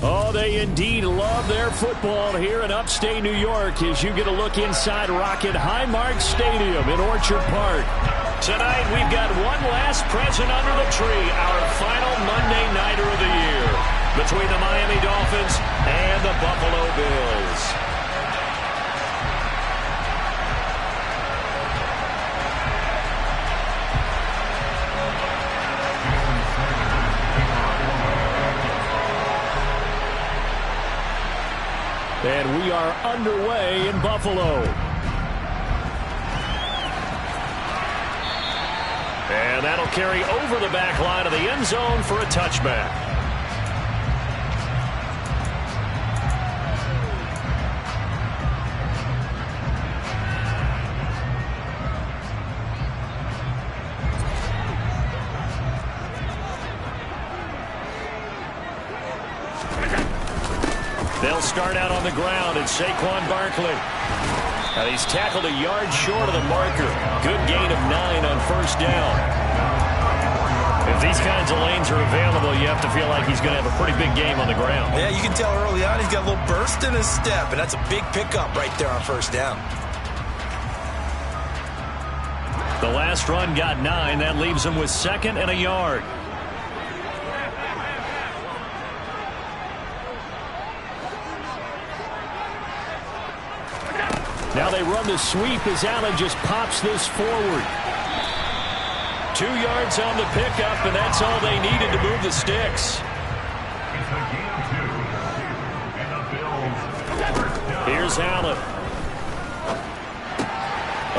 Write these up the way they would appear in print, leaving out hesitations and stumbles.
Oh, they indeed love their football here in upstate New York as you get a look inside Rocket Highmark Stadium in Orchard Park. Tonight, we've got one last present under the tree, our final Monday Nighter of the year, between the Miami Dolphins and the Buffalo Bills. And we are underway in Buffalo. And that'll carry over the back line of the end zone for a touchback. They'll start out on the ground, and Saquon Barkley. Now he's tackled a yard short of the marker. Good gain of 9 on first down. If these kinds of lanes are available, you have to feel like he's going to have a pretty big game on the ground. Yeah, you can tell early on he's got a little burst in his step, and that's a big pickup right there on first down. The last run got 9. That leaves him with 2nd and a yard. Now they run the sweep as Allen just pops this forward. 2 yards on the pickup, and that's all they needed to move the sticks. Here's Allen.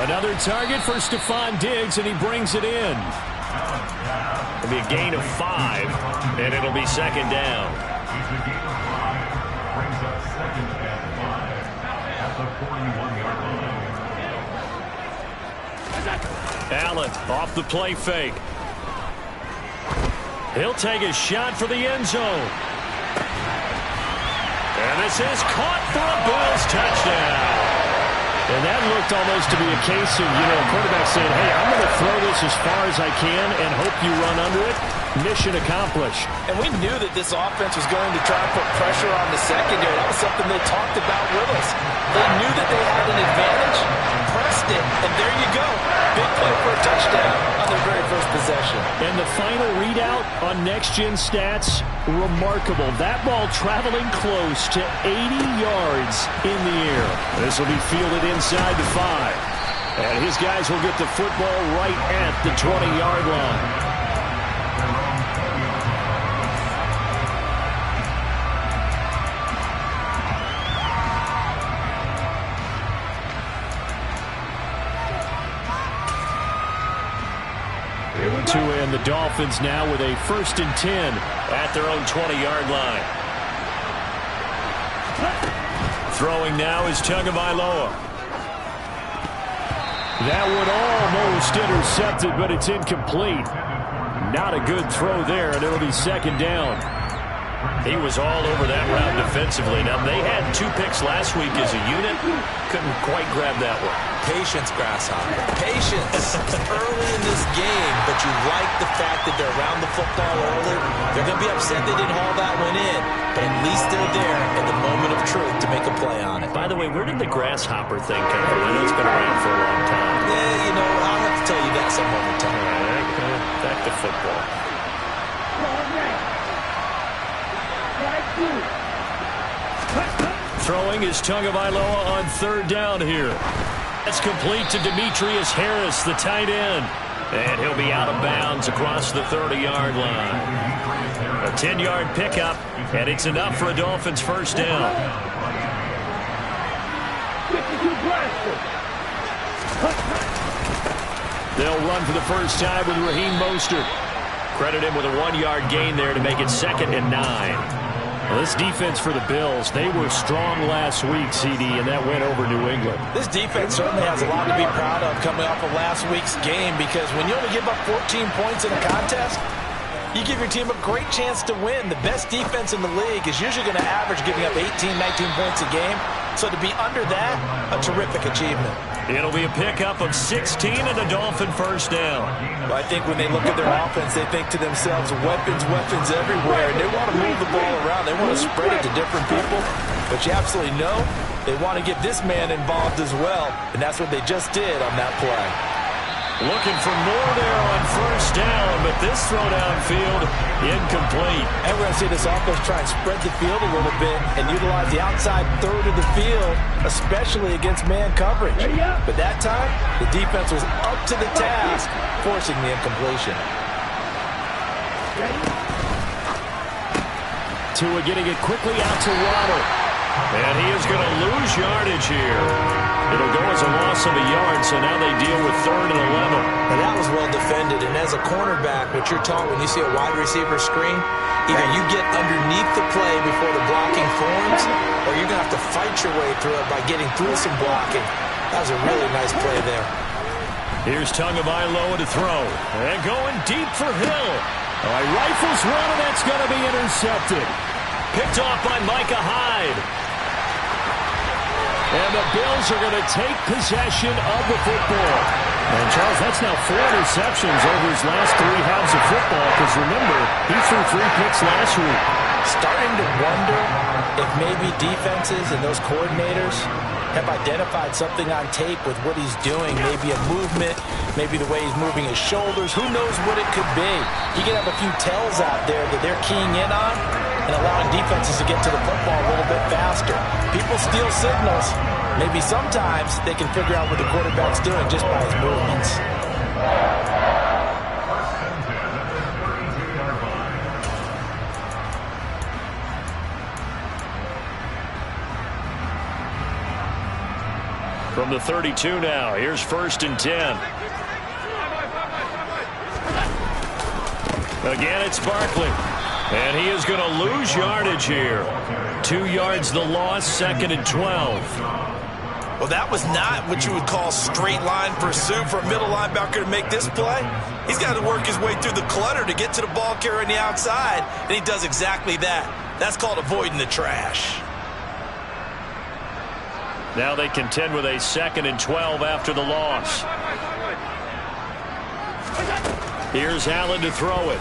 Another target for Stephon Diggs, and he brings it in. It'll be a gain of 5, and it'll be 2nd down. Allen off the play fake. He'll take a shot for the end zone. And this is caught for a Bills touchdown. And that looked almost to be a case of, a quarterback saying, hey, I'm going to throw this as far as I can and hope you run under it. Mission accomplished. And we knew that this offense was going to try and put pressure on the secondary. That was something they talked about with us. They knew that they had an advantage, pressed it, and there you go. Big play for a touchdown on their very first possession. And the final readout on next-gen stats, remarkable. That ball traveling close to 80 yards in the air. This will be fielded inside the 5. And his guys will get the football right at the 20-yard line. To end the Dolphins now with a 1st and 10 at their own 20-yard line. Throwing now is Tagovailoa. That one almost intercepted, but it's incomplete. Not a good throw there, and it'll be 2nd down. He was all over that route defensively. Now, they had 2 picks last week as a unit. Couldn't quite grab that one. Patience, Grasshopper. Patience early in this game, but you like the fact that they're around the football early. They're going to be upset they didn't haul that one in, but at least they're there in the moment of truth to make a play on it. By the way, where did the Grasshopper thing come from? I know it's been around for a long time. Yeah, I'll have to tell you that some other time. All right, back to football. Throwing is Tagovailoa on 3rd down here. That's complete to Demetrius Harris, the tight end. And he'll be out of bounds across the 30-yard line. A 10-yard pickup, and it's enough for a Dolphins 1st down. They'll run for the first time with Raheem Mostert. Credit him with a 1-yard gain there to make it 2nd and 9. Well, this defense for the Bills, they were strong last week, CD, and that went over New England. This defense certainly has a lot to be proud of coming off of last week's game, because when you only give up 14 points in a contest, you give your team a great chance to win. The best defense in the league is usually going to average giving up 18, 19 points a game. So to be under that, a terrific achievement. It'll be a pickup of 16 and a Dolphin first down. Well, I think when they look at their offense, they think to themselves, weapons, weapons everywhere. And they want to move the ball around. They want to spread it to different people. But you absolutely know they want to get this man involved as well. And that's what they just did on that play. Looking for more there on first down, but this throw downfield incomplete. And we're going to see this offense try and spread the field a little bit and utilize the outside third of the field, especially against man coverage. But that time, the defense was up to the task, forcing the incompletion. Tua getting it quickly out to Waddle. And he is going to lose yardage here. It'll go as a loss of a yard, so now they deal with 3rd and 11. And that was well defended. And as a cornerback, what you're taught when you see a wide receiver screen, either you get underneath the play before the blocking forms, or you're going to have to fight your way through it by getting through some blocking. That was a really nice play there. Here's Tagovailoa to throw. And going deep for Hill. All right, rifles one, and that's going to be intercepted. Picked off by Micah Hyde. And the Bills are going to take possession of the football. And, Charles, that's now 4 interceptions over his last 3 halves of football, because, remember, he threw 3 picks last week. Starting to wonder if maybe defenses and those coordinators have identified something on tape with what he's doing, maybe a movement, maybe the way he's moving his shoulders. Who knows what it could be? He could have a few tells out there that they're keying in on and allowing defenses to get to the football a little bit faster. People steal signals. Maybe sometimes they can figure out what the quarterback's doing just by his movements. From the 32 now, here's 1st and 10. Again, it's Barkley. And he is going to lose yardage here. 2 yards the loss, 2nd and 12. Well, that was not what you would call straight line pursuit for a middle linebacker to make this play. He's got to work his way through the clutter to get to the ball carrier on the outside, and he does exactly that. That's called avoiding the trash. Now they contend with a 2nd and 12 after the loss. Here's Allen to throw it.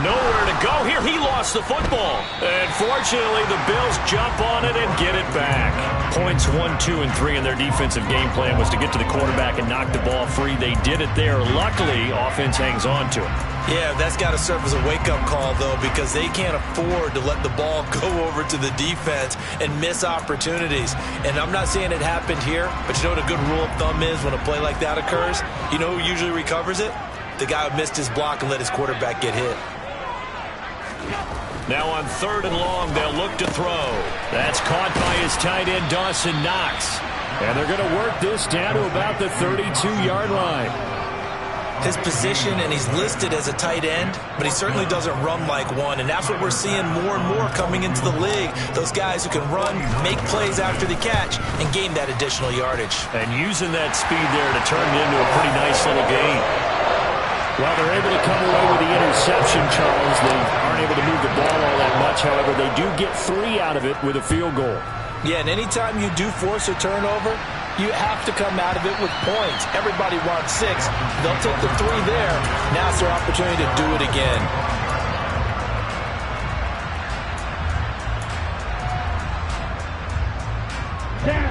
Nowhere to go here. He lost the football. And fortunately, the Bills jump on it and get it back. Points 1, 2, and 3 in their defensive game plan was to get to the quarterback and knock the ball free. They did it there. Luckily, offense hangs on to it. Yeah, that's got to serve as a wake-up call, though, because they can't afford to let the ball go over to the defense and miss opportunities. And I'm not saying it happened here, but you know what a good rule of thumb is when a play like that occurs? You know who usually recovers it? The guy who missed his block and let his quarterback get hit. Now on 3rd and long, they'll look to throw. That's caught by his tight end, Dawson Knox. And they're going to work this down to about the 32-yard line. His position, and he's listed as a tight end, but he certainly doesn't run like one, and that's what we're seeing more and more coming into the league. Those guys who can run, make plays after the catch, and gain that additional yardage. And using that speed there to turn it into a pretty nice little gain. While they're able to come away with the interception, Charles, they aren't able to move the ball all that much. However, they do get 3 out of it with a field goal. Yeah, and anytime you do force a turnover, you have to come out of it with points. Everybody wants 6. They'll take the 3 there. Now it's their opportunity to do it again.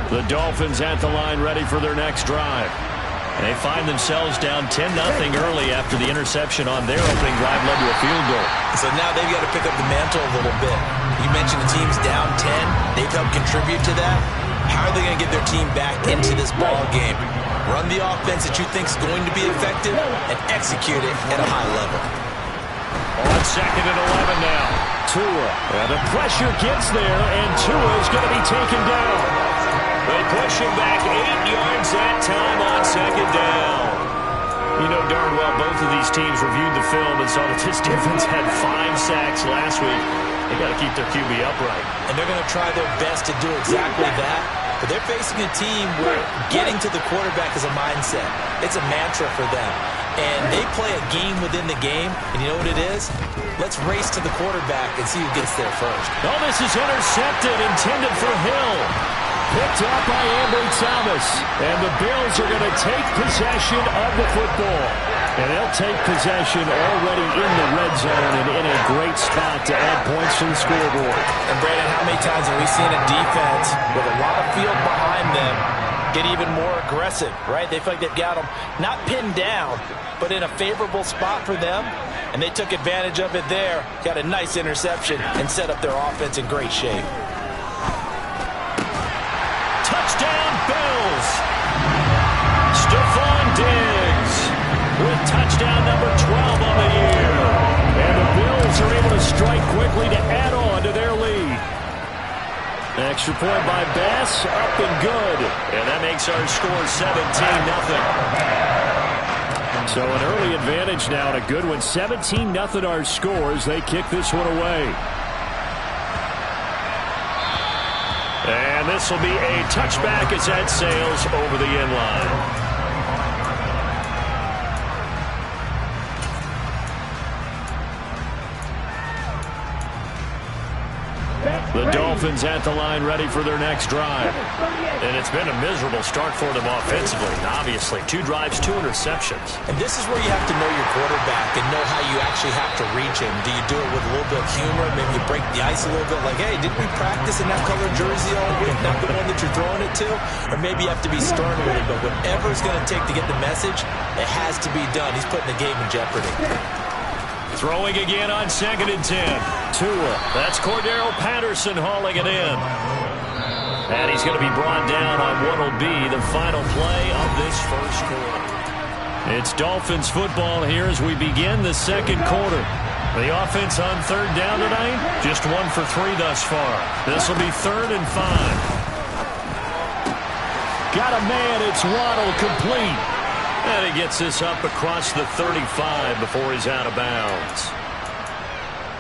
The Dolphins at the line ready for their next drive. And they find themselves down 10-0 early after the interception on their opening drive led to a field goal. So now they've got to pick up the mantle a little bit. You mentioned the team's down 10. They've helped contribute to that. How are they going to get their team back into this ball game? Run the offense that you think is going to be effective and execute it at a high level. On 2nd and 11 now. Tua. And the pressure gets there, and Tua is going to be taken down. They push him back 8 yards that time on 2nd down. You know darn well both of these teams reviewed the film and saw that this defense had 5 sacks last week. They got to keep their QB upright. And they're going to try their best to do exactly that. But they're facing a team where getting to the quarterback is a mindset. It's a mantra for them. And they play a game within the game. And you know what it is? Let's race to the quarterback and see who gets there first. Oh, this is intercepted, intended for Hill. Picked up by Ambry Thomas. And the Bills are going to take possession of the football. And they'll take possession already in the red zone and in a great spot to add points to the scoreboard. And, Brandon, how many times have we seen a defense with a lot of field behind them get even more aggressive, right? They feel like they've got them not pinned down, but in a favorable spot for them. And they took advantage of it there. Got a nice interception and set up their offense in great shape. Touchdown, Bills! Stephon Diggs with touchdown number 12 on the year. And the Bills are able to strike quickly to add on to their lead. Extra point by Bass, up and good. And that makes our score 17-0. So an early advantage now and a good one. 17-0 our scores. They kick this one away. And this will be a touchback as that sails over the end line. The Dolphins at the line ready for their next drive. And it's been a miserable start for them offensively. Obviously, 2 drives, 2 interceptions. And this is where you have to know your quarterback and know how you actually have to reach him. Do you do it with a little bit of humor? Maybe you break the ice a little bit like, hey, didn't we practice in that color jersey all week? Not the one that you're throwing it to? Or maybe you have to be stern with him. But whatever it's going to take to get the message, it has to be done. He's putting the game in jeopardy. Throwing again on 2nd and 10. Tua. That's Cordero Patterson hauling it in. And he's going to be brought down on what will be the final play of this first quarter. It's Dolphins football here as we begin the second quarter. The offense on 3rd down tonight, just 1 for 3 thus far. This will be 3rd and 5. Got a man, it's Waddle, complete. And he gets this up across the 35 before he's out of bounds.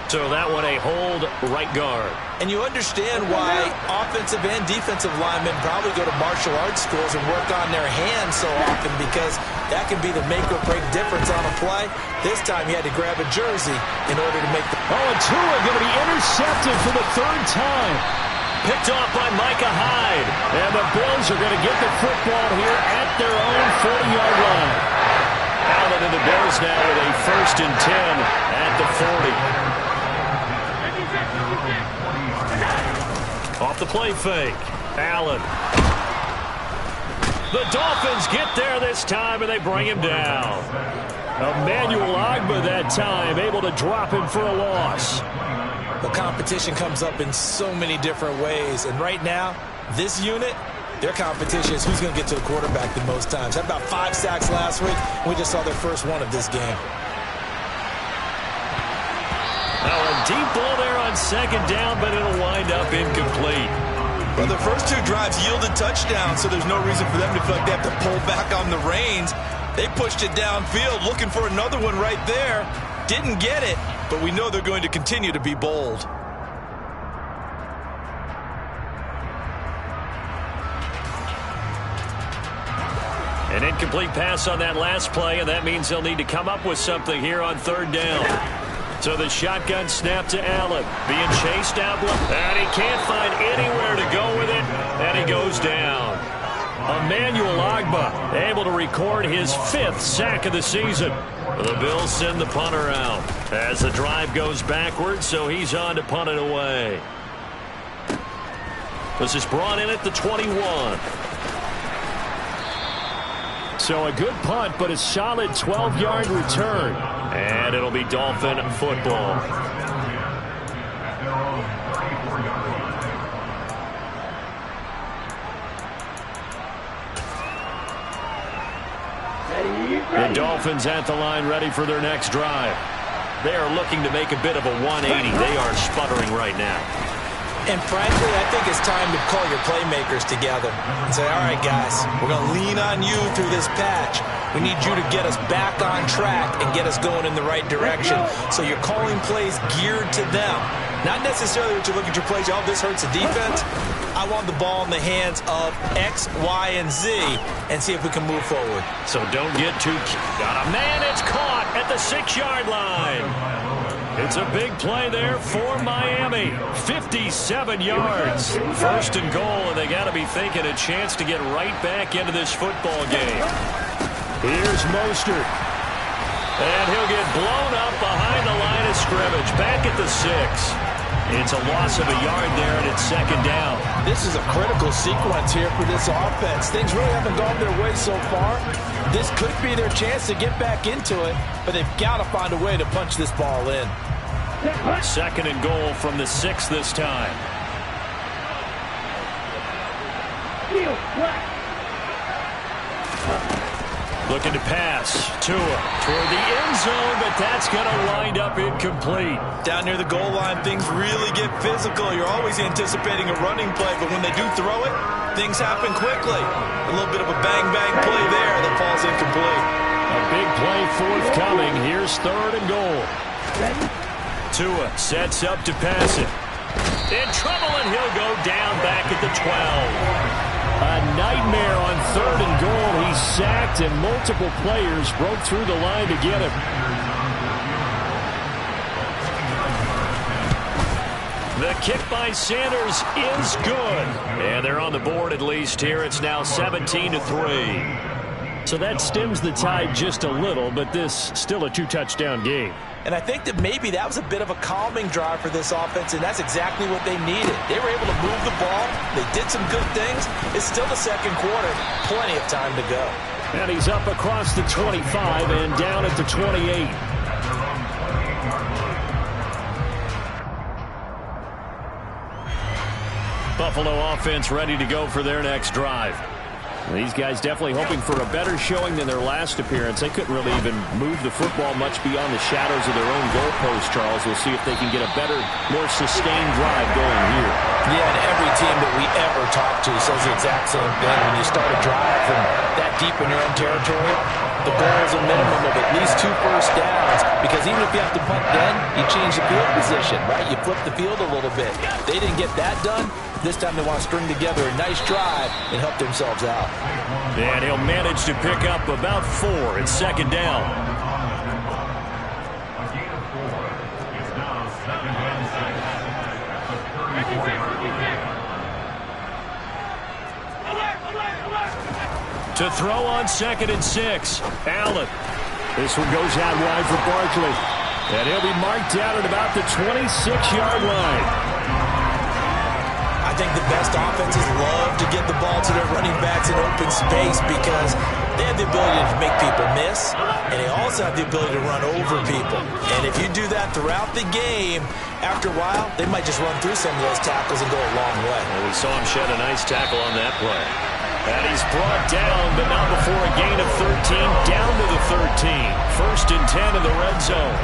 So that one a hold right guard. And you understand why offensive and defensive linemen probably go to martial arts schools and work on their hands so often, because that can be the make or break difference on a play. This time he had to grab a jersey in order to make the... Oh, and Tua going to be intercepted for the 3rd time. Picked off by Micah Hyde. And the Bills are going to get the football here at their own 40-yard line. Allen and the Bills now with a 1st and 10 at the 40. Off the play fake. Allen. The Dolphins get there this time, and they bring him down. Emmanuel Ogbah that time able to drop him for a loss. The competition comes up in so many different ways. And right now, this unit, their competition is who's going to get to the quarterback the most times. Had about 5 sacks last week. We just saw their first one of this game. Now a deep ball there on 2nd down, but it'll wind up incomplete. Well, the first 2 drives yielded touchdowns, so there's no reason for them to feel like they have to pull back on the reins. They pushed it downfield, looking for another one right there. Didn't get it, but we know they're going to continue to be bold. An incomplete pass on that last play, and that means they'll need to come up with something here on 3rd down. So the shotgun snap to Allen. Being chased out, and he can't find anywhere to go with it, and he goes down. Emmanuel Ogbah able to record his 5th sack of the season. The Bills send the punter out as the drive goes backwards, so he's on to punt it away. This is brought in at the 21. So a good punt, but a solid 12-yard return. And it'll be Dolphin football. The Dolphins at the line ready for their next drive. They are looking to make a bit of a 180. They are sputtering right now. And frankly, I think it's time to call your playmakers together and say, all right, guys, we're going to lean on you through this patch. We need you to get us back on track and get us going in the right direction. So you're calling plays geared to them. Not necessarily that you look at your plays, oh, this hurts the defense. I want the ball in the hands of X, Y, and Z and see if we can move forward. So don't get too cute. Got a man. It's caught at the 6-yard line. It's a big play there for Miami. 57 yards. First and goal, and they got to be thinking a chance to get right back into this football game. Here's Mostert. And he'll get blown up behind the line of scrimmage. Back at the 6. It's a loss of a yard there, and it's second down. This is a critical sequence here for this offense. Things really haven't gone their way so far. This could be their chance to get back into it, but they've got to find a way to punch this ball in. Second and goal from the 6 this time. Looking to pass. Tua toward the end zone, but that's going to wind up incomplete. Down near the goal line, things really get physical. You're always anticipating a running play, but when they do throw it, things happen quickly. A little bit of a bang-bang play there that falls incomplete. A big play forthcoming. Here's third and goal. Tua sets up to pass it. In trouble, and he'll go down back at the 12. A nightmare on third and goal. He's sacked, and multiple players broke through the line to get him. The kick by Sanders is good. And they're on the board at least here. It's now 17-3. So that stems the tide just a little, but this still a 2-touchdown game. And I think that maybe that was a bit of a calming drive for this offense, and that's exactly what they needed. They were able to move the ball. They did some good things. It's still the second quarter. Plenty of time to go. And he's up across the 25 and down at the 28. Buffalo offense ready to go for their next drive. These guys definitely hoping for a better showing than their last appearance. They couldn't really even move the football much beyond the shadows of their own goalpost, Charles. We'll see if they can get a better, more sustained drive going here. Yeah, and every team that we ever talk to says the exact same thing. When you start a drive from that deep in your own territory, the goal is a minimum of at least 2 first downs, because even if you have to punt then, you change the field position, right? You flip the field a little bit. They didn't get that done. This time they want to string together a nice drive and help themselves out. And he'll manage to pick up about 4. It's second down. To throw on 2nd and 6. Allen. This one goes out wide for Barkley. And he'll be marked down at about the 26-yard line. I think the best offenses love to get the ball to their running backs in open space because they have the ability to make people miss, and they also have the ability to run over people. And if you do that throughout the game, after a while, they might just run through some of those tackles and go a long way. Well, we saw him shed a nice tackle on that play. And he's brought down, but not before a gain of 13, down to the 13. First and 10 in the red zone.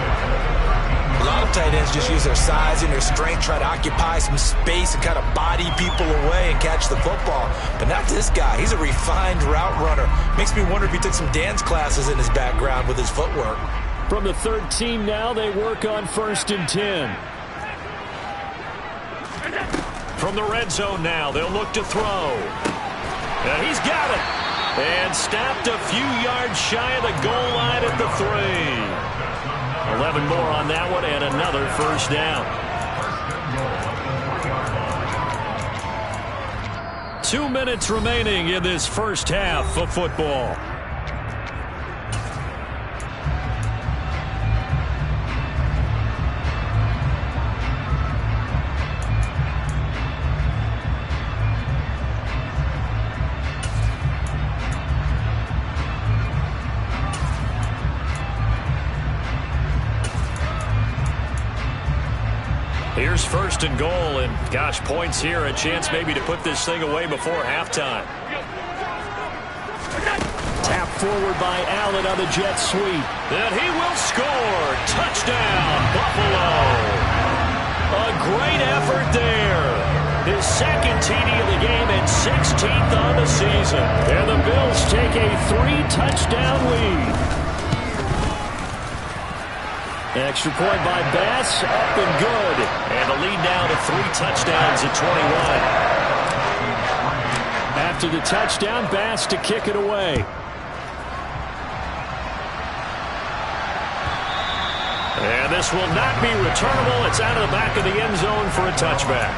A lot of tight ends just use their size and their strength, try to occupy some space and kind of body people away and catch the football. But not this guy. He's a refined route runner. Makes me wonder if he took some dance classes in his background with his footwork. From the third team now, they work on first and 10. From the red zone now, they'll look to throw. And he's got it. And stopped a few yards shy of the goal line at the 3. 11 more on that one, and another first down. 2 minutes remaining in this first half of football. Here's first and goal, and gosh, points here, a chance maybe to put this thing away before halftime. Tap forward by Allen on the jet sweep. And he will score. Touchdown, Buffalo. A great effort there. His second TD of the game and 16th on the season. And the Bills take a 3-touchdown lead. Extra point by Bass, up and good. And the lead now to 3 touchdowns at 21. after the touchdown. Bass to kick it away. And this will not be returnable. It's out of the back of the end zone for a touchback.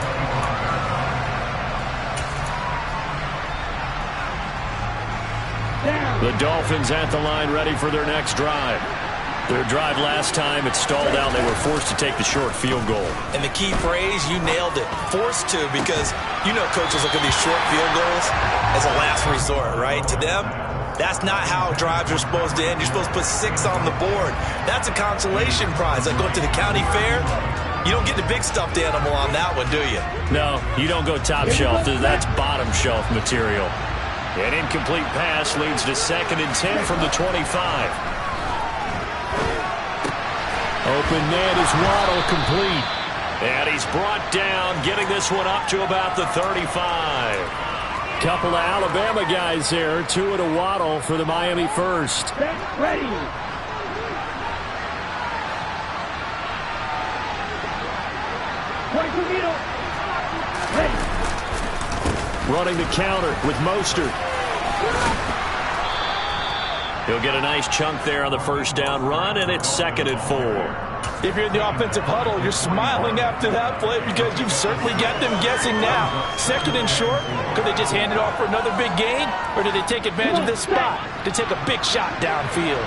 The Dolphins at the line ready for their next drive. Their drive last time, it stalled out. They were forced to take the short field goal. And the key phrase, you nailed it. Forced to, because you know coaches look at these short field goals as a last resort, right? To them, that's not how drives are supposed to end. You're supposed to put 6 on the board. That's a consolation prize. Like going to the county fair, you don't get the big stuffed animal on that one, do you? No, you don't go top shelf. That's bottom shelf material. An incomplete pass leads to 2nd and 10 from the 25. Open man is Waddle, complete. And he's brought down, getting this one up to about the 35. Couple of Alabama guys there. Tua to Waddle for the Miami first. Ready. Running the counter with Mostert. He'll get a nice chunk there on the first down run, and it's 2nd and 4. If you're in the offensive huddle, you're smiling after that play because you've certainly got them guessing now. 2nd and short, could they just hand it off for another big gain? Or did they take advantage of this spot to take a big shot downfield?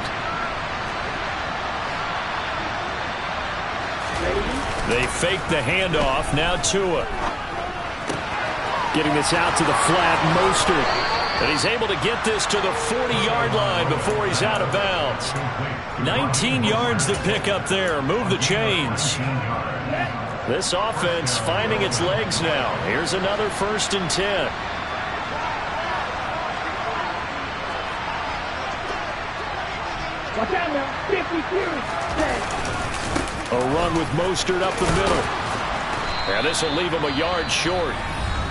They fake the handoff. Now Tua. Getting this out to the flat, Mostert. And he's able to get this to the 40-yard line before he's out of bounds. 19 yards to pick up there. Move the chains. This offense finding its legs now. Here's another 1st and 10. Watch out now. 50 A run with Mostert up the middle. And this will leave him a yard short.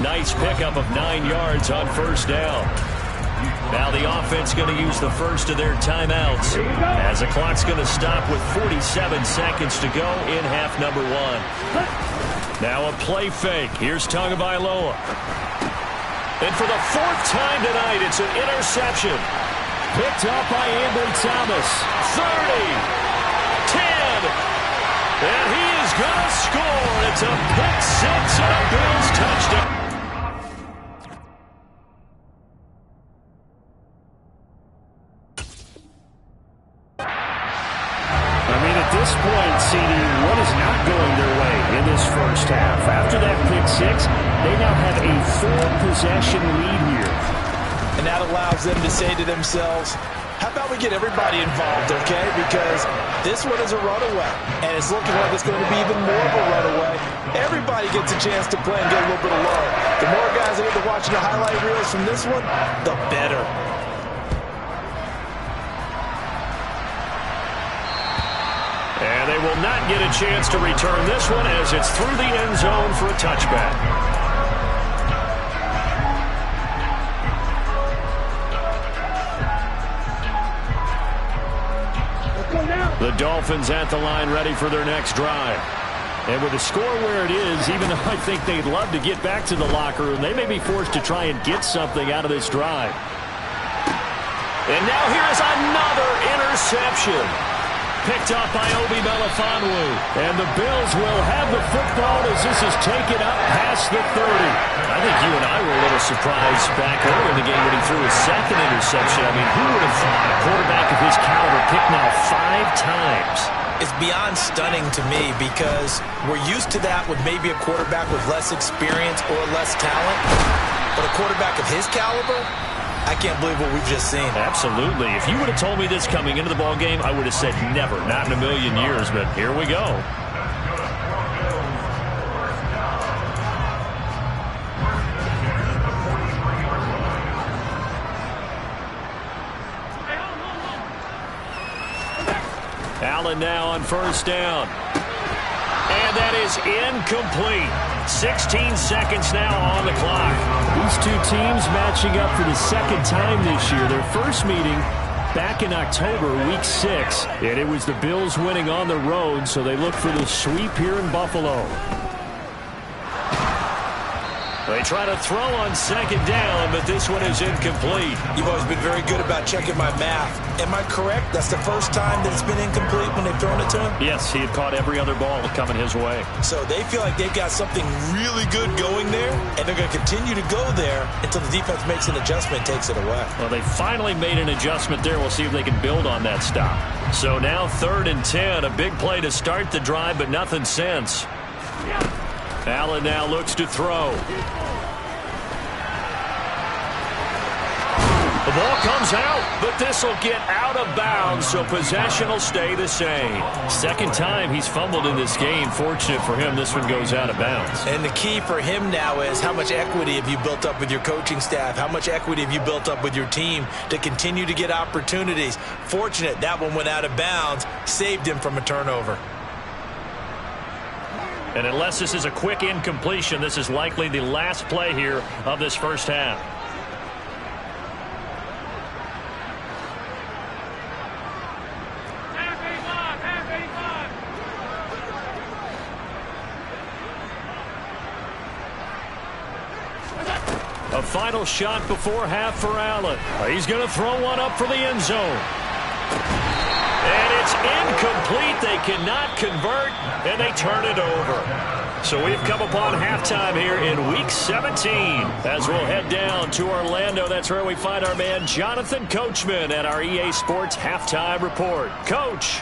Nice pickup of 9 yards on first down. Now the offense going to use the first of their timeouts as the clock's going to stop with 47 seconds to go in half number 1. Now a play fake. Here's Tagovailoa. And for the 4th time tonight, it's an interception. Picked up by Ambry Thomas. 30, 10, and he is going to score. It's a pick 6 and a Bills touchdown. At this point, CD, what is not going their way in this first half? After that pick 6, they now have a 4-possession lead here. And that allows them to say to themselves, how about we get everybody involved, okay? Because this one is a runaway, and it's looking like it's going to be even more of a runaway. Everybody gets a chance to play and get a little bit of love. The more guys that are watching the highlight reels from this one, the better. And they will not get a chance to return this one as it's through the end zone for a touchback. The Dolphins at the line ready for their next drive. And with the score where it is, even though I think they'd love to get back to the locker room, they may be forced to try and get something out of this drive. And now here is another interception. Picked up by Obi Melifonwu. And the Bills will have the football as this is taken up past the 30. I think you and I were a little surprised back early in the game when he threw his 2nd interception. I mean, who would have thought a quarterback of his caliber picked now 5 times? It's beyond stunning to me because we're used to that with maybe a quarterback with less experience or less talent. But a quarterback of his caliber, I can't believe what we've just seen. Absolutely. If you would have told me this coming into the ball game, I would have said never, not in a million years, but here we go. Allen now on first down. And that is incomplete. 16 seconds now on the clock. These two teams matching up for the 2nd time this year. Their first meeting back in October, week 6. And it was the Bills winning on the road, so they look for the sweep here in Buffalo. They try to throw on second down, but this one is incomplete. You've always been very good about checking my math. Am I correct? That's the first time that it's been incomplete when they've thrown it to him? Yes, he had caught every other ball coming his way. So they feel like they've got something really good going there, and they're going to continue to go there until the defense makes an adjustment and takes it away. Well, they finally made an adjustment there. We'll see if they can build on that stop. So now 3rd and 10, a big play to start the drive, but nothing since. Allen now looks to throw. The ball comes out, but this will get out of bounds, so possession will stay the same. Second time he's fumbled in this game. Fortunate for him, this one goes out of bounds. And the key for him now is how much equity have you built up with your coaching staff? How much equity have you built up with your team to continue to get opportunities? Fortunate that one went out of bounds, saved him from a turnover. And unless this is a quick incompletion, this is likely the last play here of this first half. A final shot before half for Allen. He's going to throw one up for the end zone. And it's incomplete. They cannot convert, and they turn it over. So we've come upon halftime here in Week 17. As we'll head down to Orlando, that's where we find our man Jonathan Coachman at our EA Sports Halftime Report. Coach.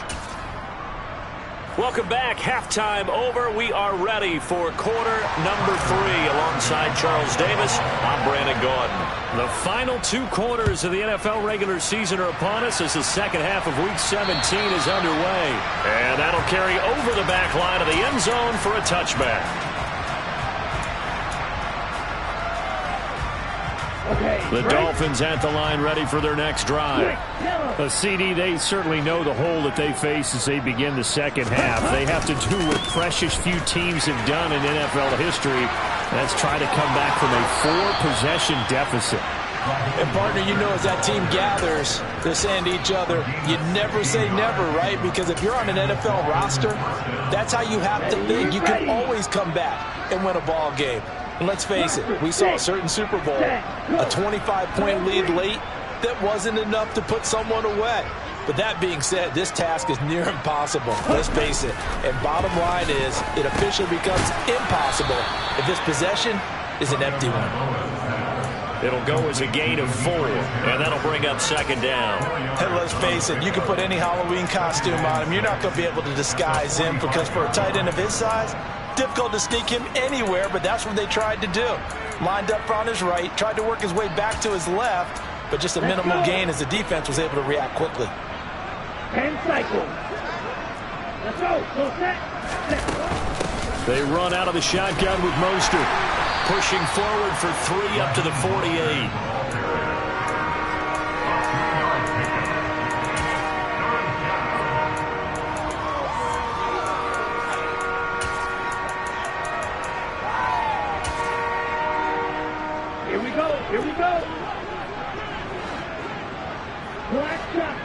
Welcome back. Halftime over. We are ready for quarter number 3. Alongside Charles Davis, I'm Brandon Gaudin. The final 2 quarters of the NFL regular season are upon us as the second half of Week 17 is underway. And that'll carry over the back line of the end zone for a touchback. The Dolphins at the line ready for their next drive. CD, they certainly know the hole that they face as they begin the second half. They have to do what precious few teams have done in NFL history. That's try to come back from a 4-possession deficit. And, partner, you know as that team gathers, they're saying to each other, you never say never, right? Because if you're on an NFL roster, that's how you have to think. You can always come back and win a ball game. And let's face it, we saw a certain Super Bowl, a 25-point lead late that wasn't enough to put someone away. But that being said, this task is near impossible. Let's face it. And bottom line is, it officially becomes impossible if this possession is an empty one. It'll go as a gain of 4, and that'll bring up second down. And let's face it, you can put any Halloween costume on him. You're not going to be able to disguise him because for a tight end of his size, difficult to sneak him anywhere, but that's what they tried to do. Lined up on his right, tried to work his way back to his left, but just a minimal gain as the defense was able to react quickly. 10 cycles. Let's go. Go set. They run out of the shotgun with Mostert. Pushing forward for 3 up to the 48. Here we go. Here we go. Black shot.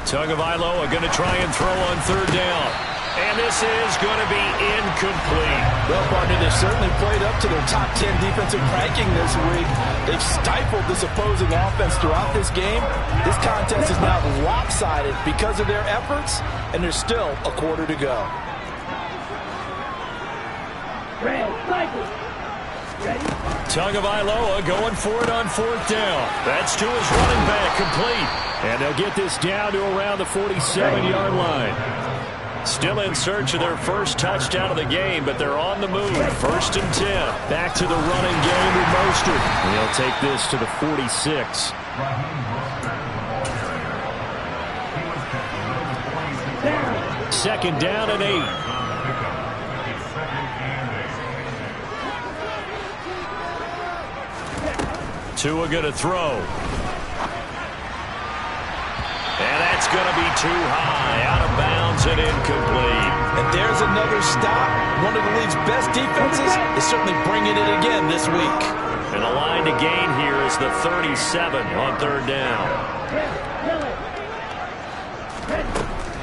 Tagovailoa going to try and throw on 3rd down. And this is going to be incomplete. Well, partner, they've certainly played up to their top 10 defensive ranking this week. They've stifled this opposing offense throughout this game. This contest is now lopsided because of their efforts, and there's still a quarter to go. Red cycle. Ready? Tagovailoa going for it on 4th down. That's to his running back, complete. And they'll get this down to around the 47-yard line. Still in search of their first touchdown of the game, but they're on the move. 1st and 10. Back to the running game with Mostert. And he'll take this to the 46. Second down and 8. Tua going to throw. And that's going to be too high, out of bounds and incomplete. And there's another stop. One of the league's best defenses is certainly bringing it again this week. And the line to gain here is the 37 on 3rd down.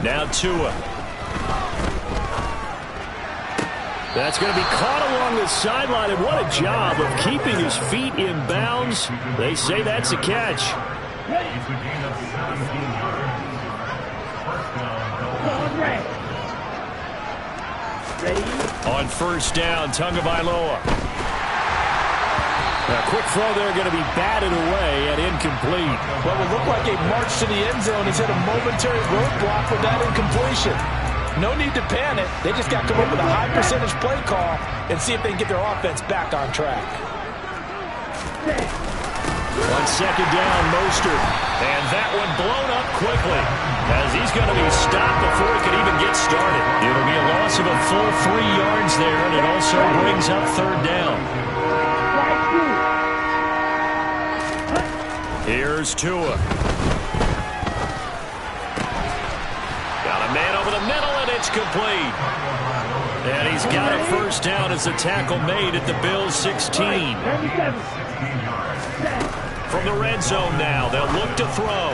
Now Tua. That's going to be caught along the sideline, and what a job of keeping his feet in bounds. They say that's a catch. On first down, Tagovailoa. A quick throw there going to be batted away and incomplete. Well, it looked like a march to the end zone. He's hit a momentary roadblock with that incompletion. No need to panic. They just got to come up with a high percentage play call and see if they can get their offense back on track. On second down, Mostert. And that one blown up quickly as he's going to be stopped before he can even get started. It'll be a loss of a full 3 yards there, and it also brings up third down. Here's Tua. Got a man over the middle, and it's complete. And he's got a first down as the tackle made at the Bills' 16. From the red zone now, they'll look to throw.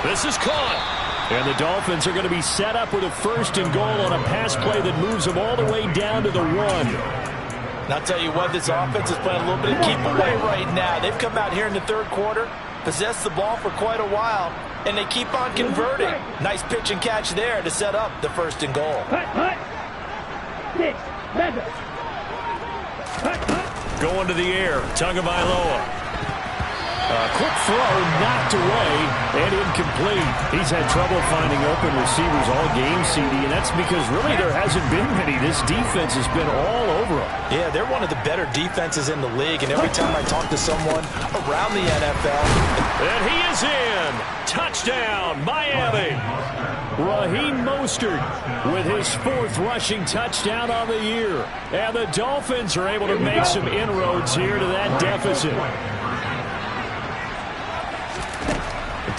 This is caught. And the Dolphins are going to be set up with a first and goal on a pass play that moves them all the way down to the 1. And I'll tell you what, this offense is playing a little bit of keep away right now. They've come out here in the third quarter, possessed the ball for quite a while, and they keep on converting. Nice pitch and catch there to set up the first and goal. Going to the air, Tagovailoa. Quick throw knocked away and incomplete. He's had trouble finding open receivers all game, CD, and that's because really there hasn't been many. This defense has been all over them. Yeah, they're one of the better defenses in the league, and every time I talk to someone around the NFL... And he is in. Touchdown, Miami. Raheem Mostert with his 4th rushing touchdown on the year. And the Dolphins are able to make some inroads here to that deficit.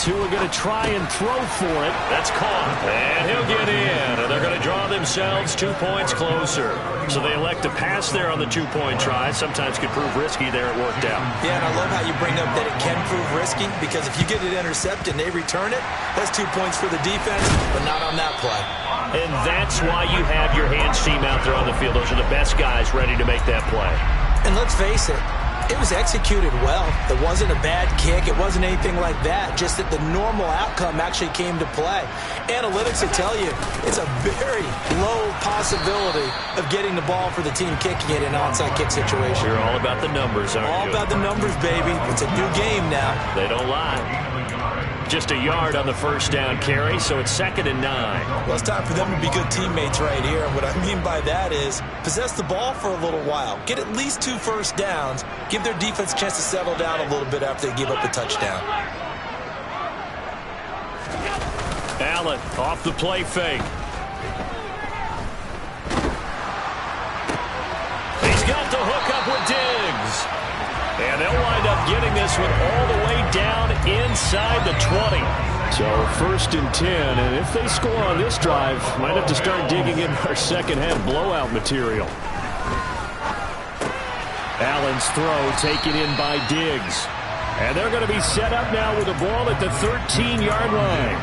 Tua going to try and throw for it. That's caught. And he'll get in. And they're going to draw themselves 2 points closer. So they elect to pass there on the 2-point try. Sometimes could prove risky there. It worked out. Yeah, and I love how you bring up that it can prove risky, because if you get it intercepted and they return it, that's 2 points for the defense, but not on that play. And that's why you have your hands team out there on the field. Those are the best guys ready to make that play. And let's face it, it was executed well. It wasn't a bad kick. It wasn't anything like that. Just that the normal outcome actually came to play. Analytics will tell you it's a very low possibility of getting the ball for the team kicking it in an onside kick situation. You're all about the numbers, aren't you? All about the numbers, baby. It's a new game now. They don't lie. Just a yard on the first down carry, so it's 2nd and 9. Well, it's time for them to be good teammates right here. And what I mean by that is possess the ball for a little while. Get at least 2 first downs. Give their defense a chance to settle down a little bit after they give up the touchdown. Allen off the play fake. He's got the hook up with Diggs. And they'll wind up getting this one all the way down inside the 20. So 1st and 10, and if they score on this drive, might have to start digging in our second-half blowout material. Allen's throw taken in by Diggs. And they're going to be set up now with the ball at the 13-yard line.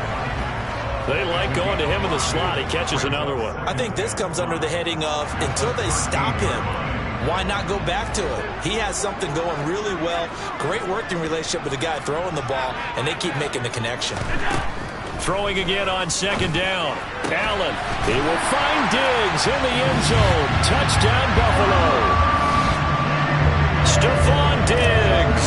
They like going to him in the slot. He catches another one. I think this comes under the heading of until they stop him, why not go back to it? He has something going really well. Great working relationship with the guy throwing the ball, and they keep making the connection. Throwing again on 2nd down. Allen, he will find Diggs in the end zone. Touchdown, Buffalo. Stephon Diggs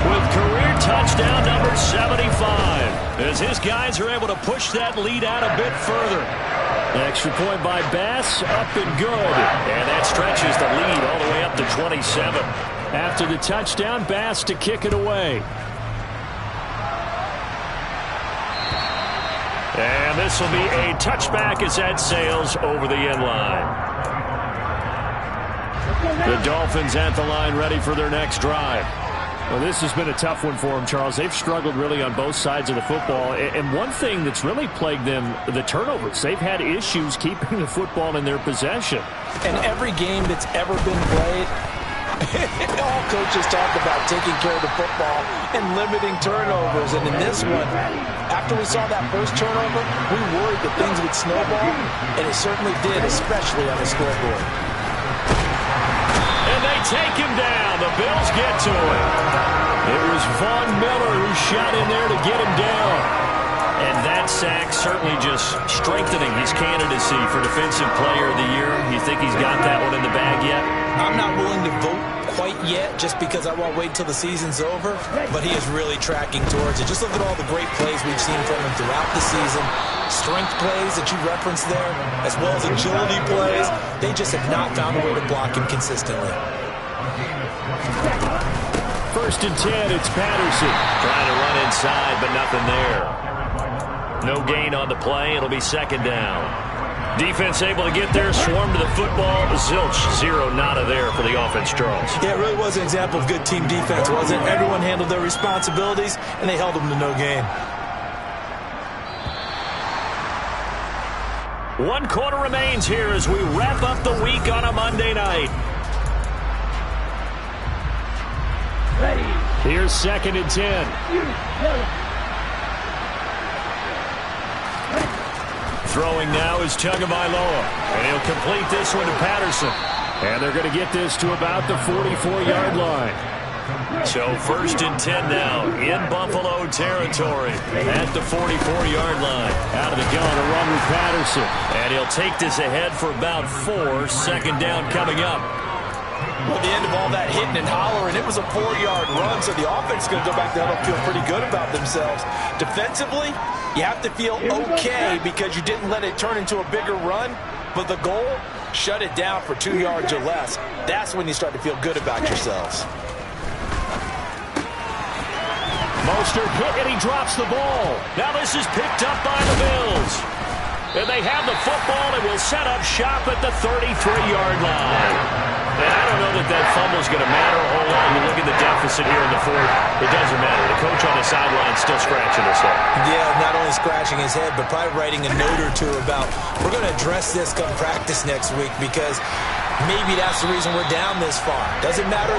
with career touchdown number 75. As his guys are able to push that lead out a bit further. Extra point by Bass, up and good. And that stretches the lead all the way up to 27. After the touchdown, Bass to kick it away. And this will be a touchback as that sails over the end line. The Dolphins at the line ready for their next drive. Well, this has been a tough one for them, Charles. They've struggled really on both sides of the football. And one thing that's really plagued them, the turnovers. They've had issues keeping the football in their possession. And every game that's ever been played, all coaches talk about taking care of the football and limiting turnovers. And in this one, after we saw that first turnover, we worried that things would snowball, and it certainly did, especially on the scoreboard. And they take him down. The Bills get to him. It was Von Miller who shot in there to get him down. And that sack certainly just strengthening his candidacy for Defensive Player of the Year. You think he's got that one in the bag yet? I'm not willing to vote quite yet just because I won't wait until the season's over, but he is really tracking towards it. Just look at all the great plays we've seen from him throughout the season. Strength plays that you referenced there, as well as agility plays. They just have not found a way to block him consistently. 1st and 10, it's Patterson. Trying to run inside, but nothing there. No gain on the play. It'll be 2nd down. Defense able to get there, swarm to the football. Zilch, 0 nada there for the offense, Charles. Yeah, it really was an example of good team defense, wasn't it? Everyone handled their responsibilities, and they held them to no gain. 1 quarter remains here as we wrap up the week on a Monday night. Ready. Here's 2nd and 10. Throwing now is Tagovailoa, and he'll complete this one to Patterson. And they're going to get this to about the 44-yard line. So 1st and 10 now in Buffalo territory at the 44-yard line. Out of the gun, a run with Patterson. And he'll take this ahead for about 4. 2nd down coming up. Well, at the end of all that hitting and hollering, it was a 4-yard run, so the offense is going to go back there and feel pretty good about themselves. Defensively, you have to feel okay because you didn't let it turn into a bigger run, but the goal, shut it down for 2 yards or less. That's when you start to feel good about yourselves. Mostert hit, and he drops the ball. Now this is picked up by the Bills. And they have the football and will set up shop at the 33-yard line. And I don't know that fumble is going to matter a whole lot. You look at the deficit here in the 4th. It doesn't matter. The coach on the sideline still scratching his head. Yeah, not only scratching his head, but probably writing a note or two about, we're going to address this come practice next week because maybe that's the reason we're down this far. Doesn't matter.